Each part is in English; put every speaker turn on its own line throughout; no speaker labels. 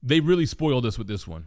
They really spoiled us with this one.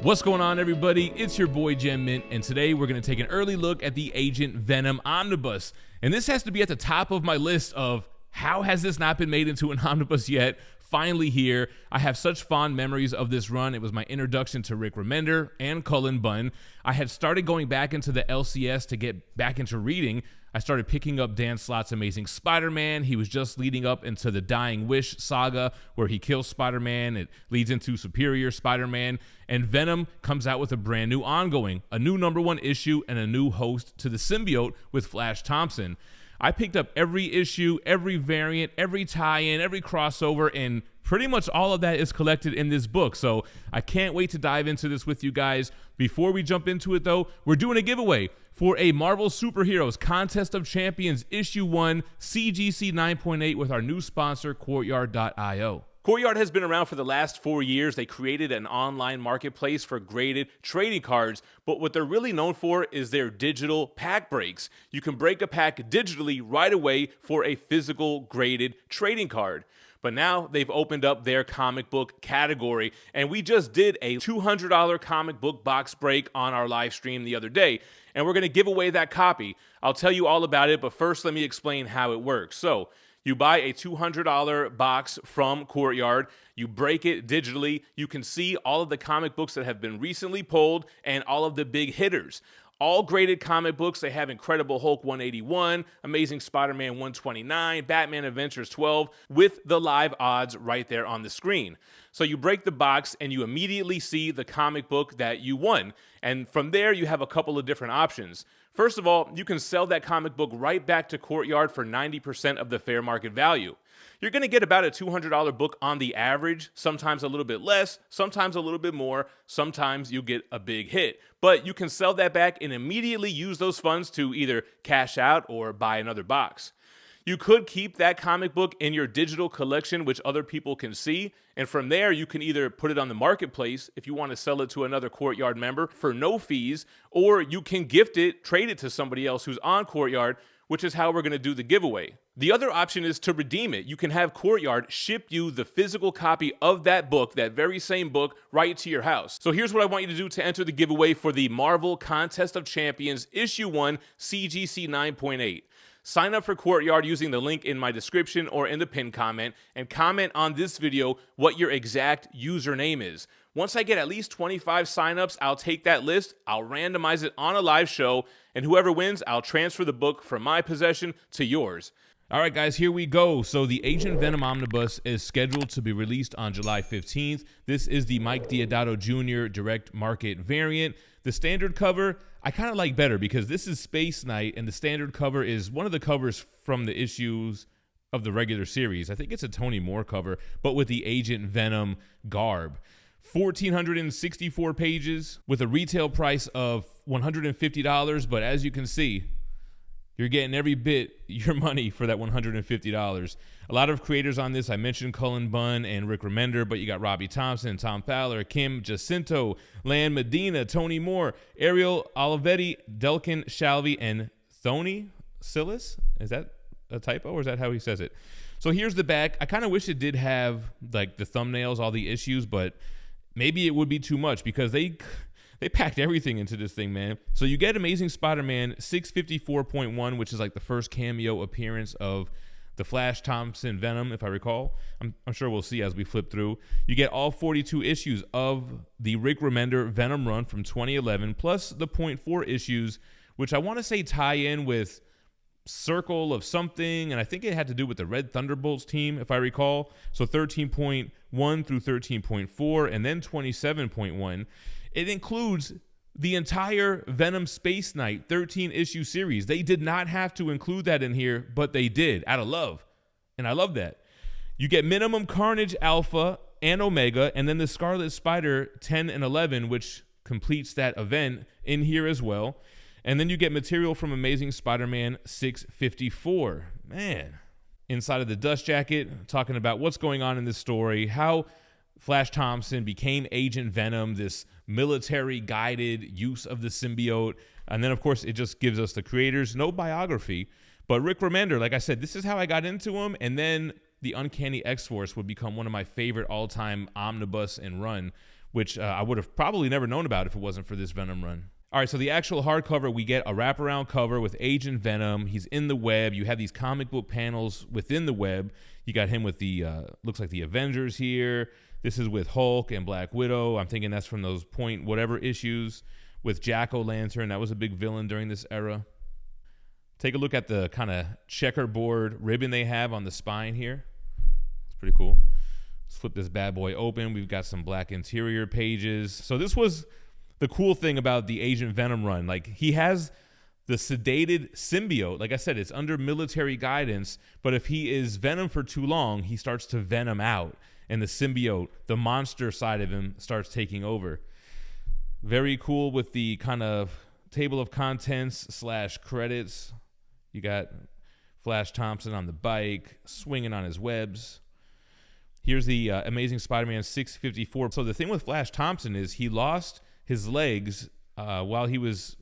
What's going on, everybody? It's your boy GemMint, and today we're going to take an early look at the Agent Venom Omnibus. And this has to be at the top of my list of how has this not been made into an omnibus yet? Finally here. I have such fond memories of this run. It was my introduction to Rick Remender and Cullen Bunn. I had started going back into the LCS to get back into reading. I started picking up Dan Slott's Amazing Spider-Man. He was just leading up into the Dying Wish saga where he kills Spider-Man. It leads into Superior Spider-Man. And Venom comes out with a brand new ongoing, a new #1 issue, and a new host to the Symbiote with Flash Thompson. I picked up every issue, every variant, every tie-in, every crossover, and pretty much all of that is collected in this book. So I can't wait to dive into this with you guys. Before we jump into it, though, we're doing a giveaway for a Marvel Superheroes Contest of Champions Issue 1 CGC 9.8 with our new sponsor, Couryard.io. Couryard has been around for the last 4 years. They created an online marketplace for graded trading cards, but what they're really known for is their digital pack breaks. You can break a pack digitally right away for a physical graded trading card. But now they've opened up their comic book category, and we just did a $200 comic book box break on our live stream the other day, and we're going to give away that copy. I'll tell you all about it, but first let me explain how it works. So you buy a $200 box from Couryard, you break it digitally, you can see all of the comic books that have been recently pulled and all of the big hitters. All graded comic books. They have Incredible Hulk 181, Amazing Spider-Man 129, Batman Adventures 12, with the live odds right there on the screen. So you break the box and you immediately see the comic book that you won. And from there, you have a couple of different options. First of all, you can sell that comic book right back to Couryard for 90% of the fair market value. You're going to get about a $200 book on the average, sometimes a little bit less, sometimes a little bit more, sometimes you get a big hit. But you can sell that back and immediately use those funds to either cash out or buy another box. You could keep that comic book in your digital collection, which other people can see, and from there you can either put it on the marketplace if you want to sell it to another Couryard member for no fees, or you can gift it, trade it to somebody else who's on Couryard, which is how we're going to do the giveaway. The other option is to redeem it. You can have Couryard ship you the physical copy of that book, that very same book, right to your house. So here's what I want you to do to enter the giveaway for the Marvel Contest of Champions Issue 1 CGC 9.8. Sign up for Couryard using the link in my description or in the pinned comment, and comment on this video what your exact username is. Once I get at least 25 signups, I'll take that list, I'll randomize it on a live show, and whoever wins, I'll transfer the book from my possession to yours. All right, guys, here we go. So the Agent Venom Omnibus is scheduled to be released on July 15th. This is the Mike Deodato Jr. direct market variant. The standard cover, I kind of like better because this is Space Knight, and the standard cover is one of the covers from the issues of the regular series. I think it's a Tony Moore cover, but with the Agent Venom garb. 1,464 pages with a retail price of $150, but as you can see, you're getting every bit your money for that $150. A lot of creators on this. I mentioned Cullen Bunn and Rick Remender, but you got Robbie Thompson, Tom Fowler, Kim Jacinto, Lan Medina, Tony Moore, Ariel Olivetti, Delkin Shalvey, and Thony Silas. Is that a typo or is that how he says it? So here's the back. I kind of wish it did have like the thumbnails, all the issues, but maybe it would be too much because they packed everything into this thing, man. So you get Amazing Spider-Man 654.1, which is like the first cameo appearance of the Flash Thompson Venom, if I recall. I'm sure we'll see as we flip through. You get all 42 issues of the Rick Remender Venom run from 2011, plus the .4 issues, which I want to say tie in with Circle of something, and I think it had to do with the Red Thunderbolts team, if I recall. So 13.1 through 13.4, and then 27.1. It includes the entire Venom Space Knight 13-issue series. They did not have to include that in here, but they did, out of love. And I love that. You get Minimum Carnage Alpha and Omega, and then the Scarlet Spider 10 and 11, which completes that event in here as well. And then you get material from Amazing Spider-Man 654. Man. Inside of the dust jacket, talking about what's going on in this story, how Flash Thompson became Agent Venom, this military guided use of the symbiote. And then, of course, it just gives us the creators, no biography. But Rick Remender, like I said, this is how I got into him. And then the Uncanny X-Force would become one of my favorite all-time omnibus and run, which I would have probably never known about if it wasn't for this Venom run. All right, so the actual hardcover, we get a wraparound cover with Agent Venom. He's in the web. You have these comic book panels within the web. You got him with the, looks like the Avengers here. This is with Hulk and Black Widow. I'm thinking that's from those point whatever issues with Jack-O-Lantern. That was a big villain during this era. Take a look at the kind of checkerboard ribbon they have on the spine here. It's pretty cool. Let's flip this bad boy open. We've got some black interior pages. So this was the cool thing about the Agent Venom run. Like, he has the sedated symbiote. Like I said, it's under military guidance, but if he is Venom for too long, he starts to venom out, and the symbiote, the monster side of him, starts taking over. Very cool with the kind of table of contents / credits. You got Flash Thompson on the bike, swinging on his webs. Here's the Amazing Spider-Man 654. So the thing with Flash Thompson is he lost his legs while he was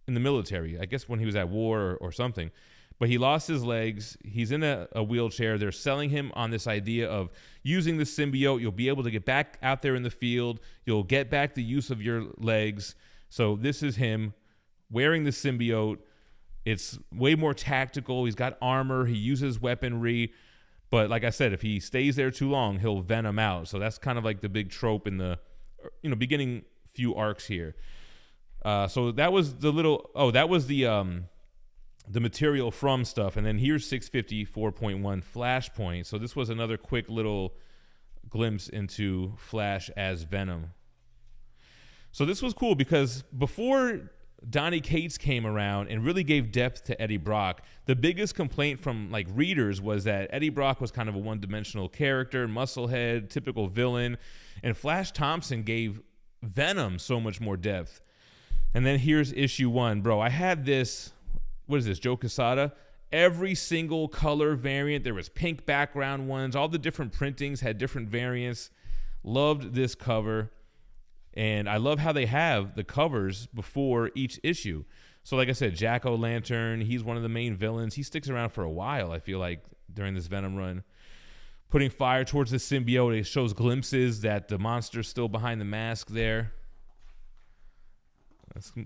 in the military. I guess when he was at war or something. But he lost his legs. He's in a wheelchair. They're selling him on this idea of using the symbiote. You'll be able to get back out there in the field. You'll get back the use of your legs. So this is him wearing the symbiote. It's way more tactical. He's got armor. He uses weaponry. But like I said, if he stays there too long, he'll venom out. So that's kind of like the big trope in the beginning few arcs here. So that was the little, that was the material from stuff. And then here's 654.1 Flashpoint. So this was another quick little glimpse into Flash as Venom. So this was cool because before Donny Cates came around and really gave depth to Eddie Brock, the biggest complaint from like readers was that Eddie Brock was kind of a one-dimensional character, musclehead, typical villain, and Flash Thompson gave Venom so much more depth. And then here's issue 1. Bro, I had this, what is this, Joe Quesada? Every single color variant. There was pink background ones. All the different printings had different variants. Loved this cover. And I love how they have the covers before each issue. So like I said, Jack-O-Lantern, he's one of the main villains. He sticks around for a while, I feel like, during this Venom run. Putting fire towards the symbiote. It shows glimpses that the monster's still behind the mask there.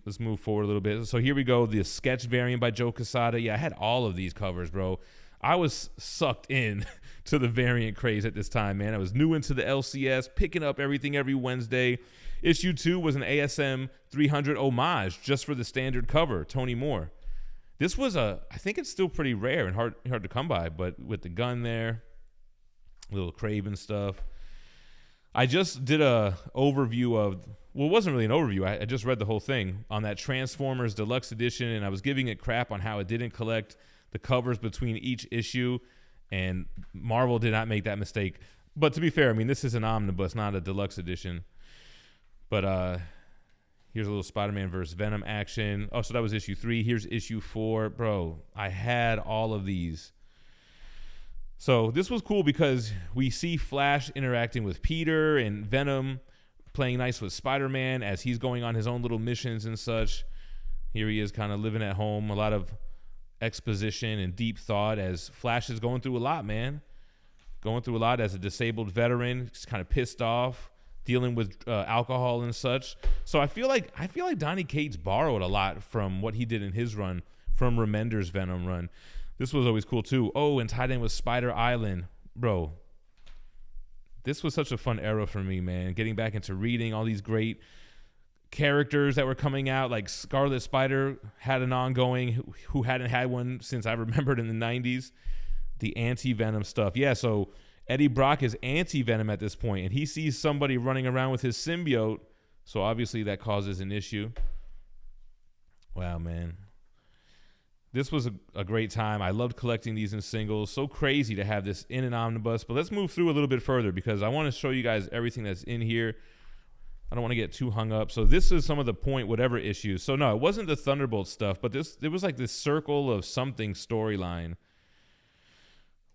Let's move forward a little bit. So here we go, the sketch variant by Joe Quesada. Yeah, I had all of these covers, bro. I was sucked in to the variant craze at this time, man. I was new into the LCS, picking up everything every Wednesday. Issue 2 was an ASM 300 homage just for the standard cover, Tony Moore. This was I think it's still pretty rare and hard to come by, but with the gun there, little Craven stuff. I just did a overview of, well, it wasn't really an overview. I just read the whole thing on that Transformers Deluxe Edition, and I was giving it crap on how it didn't collect the covers between each issue, and Marvel did not make that mistake. But to be fair, I mean, this is an omnibus, not a deluxe edition. But here's a little Spider-Man versus Venom action. Oh, so that was issue 3. Here's issue 4. Bro, I had all of these. So this was cool because we see Flash interacting with Peter and Venom playing nice with Spider-Man as he's going on his own little missions and such. Here he is kind of living at home. A lot of exposition and deep thought as Flash is going through a lot, man. Going through a lot as a disabled veteran. Just kind of pissed off, dealing with alcohol and such. So I feel like Donny Cates borrowed a lot from what he did in his run from Remender's Venom run. This was always cool too. Oh, and tied in with Spider Island. Bro, this was such a fun era for me, man. Getting back into reading all these great characters that were coming out. Like Scarlet Spider had an ongoing who hadn't had one since I remembered in the 90s. The anti-Venom stuff. Yeah, so Eddie Brock is anti-Venom at this point, and he sees somebody running around with his symbiote. So obviously that causes an issue. Wow, man. This was a great time. I loved collecting these in singles. So crazy to have this in an omnibus. But let's move through a little bit further because I want to show you guys everything that's in here. I don't want to get too hung up. So this is some of the point whatever issues. So no, it wasn't the Thunderbolt stuff, but it was like this Circle of Something storyline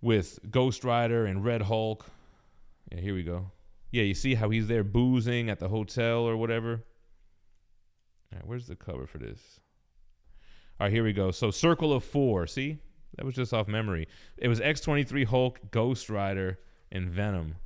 with Ghost Rider and Red Hulk. Yeah, here we go. Yeah, you see how he's there boozing at the hotel or whatever. All right, where's the cover for this? All right, here we go. So Circle of 4. See? That was just off memory. It was X-23, Hulk, Ghost Rider, and Venom.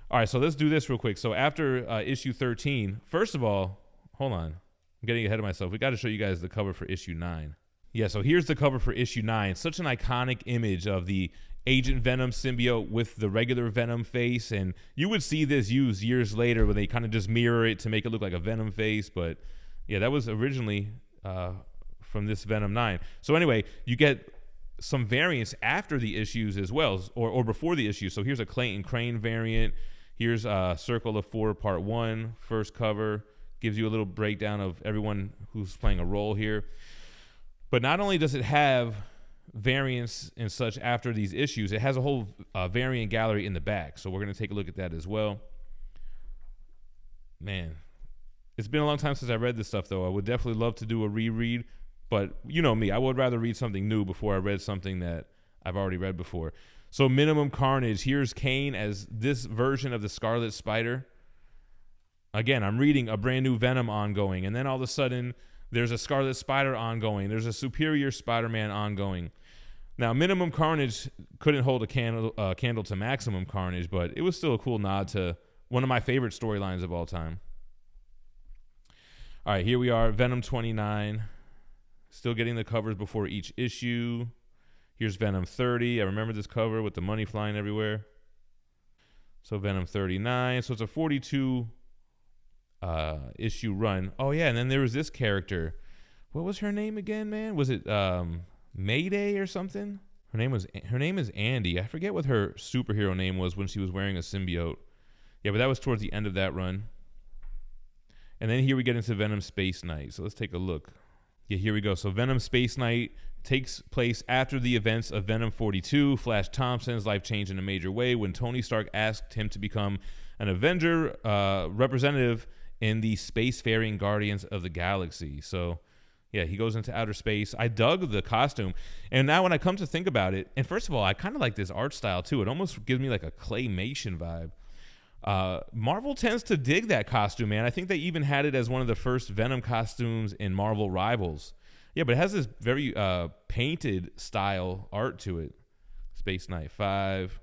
All right, so let's do this real quick. So after issue 13, first of all, hold on. I'm getting ahead of myself. We got to show you guys the cover for issue 9. Yeah, so here's the cover for issue 9. Such an iconic image of the Agent Venom symbiote with the regular Venom face. And you would see this used years later when they kind of just mirror it to make it look like a Venom face. But yeah, that was originally from this Venom 9. So anyway, you get some variants after the issues as well, or before the issue. So here's a Clayton Crane variant. Here's Circle of 4 Part 1, first cover. Gives you a little breakdown of everyone who's playing a role here. But not only does it have variants and such after these issues, it has a whole variant gallery in the back. So we're going to take a look at that as well. Man, it's been a long time since I read this stuff, though. I would definitely love to do a reread. But you know me, I would rather read something new before I read something that I've already read before. So Minimum Carnage, here's Kane as this version of the Scarlet Spider. Again, I'm reading a brand new Venom ongoing, and then all of a sudden, there's a Scarlet Spider ongoing. There's a Superior Spider-Man ongoing. Now, Minimum Carnage couldn't hold a candle to Maximum Carnage, but it was still a cool nod to one of my favorite storylines of all time. All right, here we are, Venom 29. Still getting the covers before each issue. Here's Venom 30. I remember this cover with the money flying everywhere. So Venom 39. So it's a 42 issue run. Oh yeah, and then there was this character. What was her name again, man? Was it Mayday or something? Her name is Andy. I forget what her superhero name was when she was wearing a symbiote. Yeah, but that was towards the end of that run. And then here we get into Venom Space Knight. So let's take a look. Yeah, here we go. So Venom Space Knight takes place after the events of Venom 42. Flash Thompson's life changed in a major way when Tony Stark asked him to become an Avenger representative in the spacefaring Guardians of the Galaxy. So yeah, he goes into outer space. I dug the costume. And now when I come to think about it, and first of all, I kind of like this art style too. It almost gives me like a claymation vibe. Marvel tends to dig that costume, man. I think they even had it as one of the first Venom costumes in Marvel Rivals. Yeah, but it has this very painted style art to it. Space Knight 5.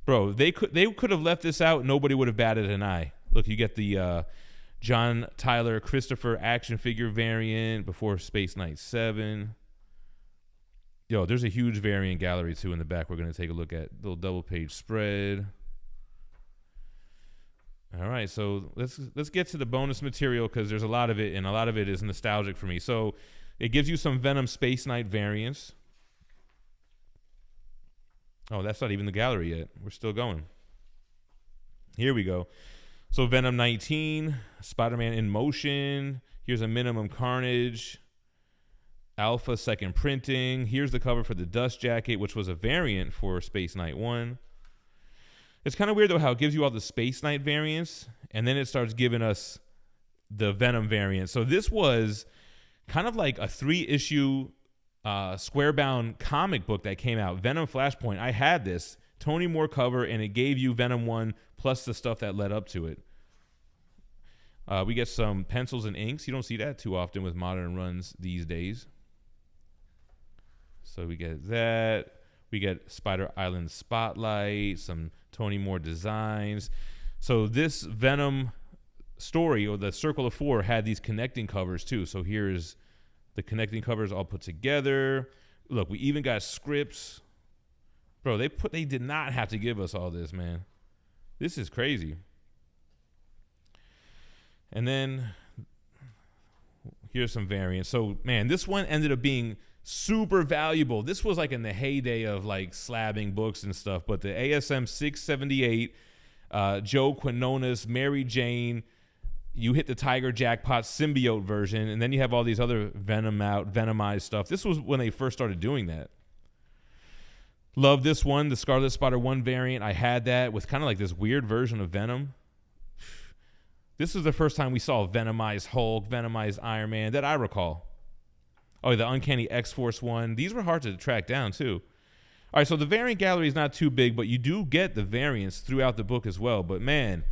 Bro, they could have left this out. Nobody would have batted an eye. Look, you get the John Tyler Christopher action figure variant before Space Knight 7. Yo, there's a huge variant gallery too in the back. We're going to take a look at. Little double page spread. All right, so let's get to the bonus material because there's a lot of it, and a lot of it is nostalgic for me. So it gives you some Venom Space Knight variants. Oh, that's not even the gallery yet. We're still going. Here we go. So Venom 19, Spider-Man in Motion. Here's a Minimum Carnage. Alpha second printing. Here's the cover for the Dust Jacket, which was a variant for Space Knight 1. It's kind of weird, though, how it gives you all the Space Knight variants, and then it starts giving us the Venom variant. So this was kind of like a 3-issue square-bound comic book that came out. Venom Flashpoint. I had this Tony Moore cover, and it gave you Venom 1 plus the stuff that led up to it. We get some pencils and inks. You don't see that too often with modern runs these days. So we get that. We get Spider Island Spotlight, some Tony Moore designs. So this Venom story, or the Circle of 4, had these connecting covers too. So here's the connecting covers all put together. Look, we even got scripts. Bro, they did not have to give us all this, man. This is crazy. And then here's some variants. So, man, this one ended up being super valuable. This was like in the heyday of like slabbing books and stuff. But the ASM 678, Joe Quinones, Mary Jane, you hit the Tiger Jackpot symbiote version, and then you have all these other Venomized stuff. This was when they first started doing that. Love this one, the Scarlet Spider 1 variant. I had that with kind of like this weird version of Venom. This is the first time we saw Venomized Hulk, Venomized Iron Man that I recall. Oh, the Uncanny X-Force one. These were hard to track down, too. All right, so the variant gallery is not too big, but you do get the variants throughout the book as well. But, man,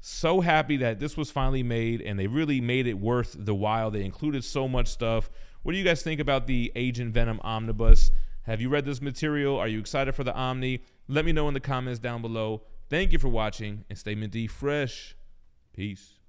So happy that this was finally made, and they really made it worth the while. They included so much stuff. What do you guys think about the Agent Venom Omnibus? Have you read this material? Are you excited for the Omni? Let me know in the comments down below. Thank you for watching, and stay minty fresh. Peace.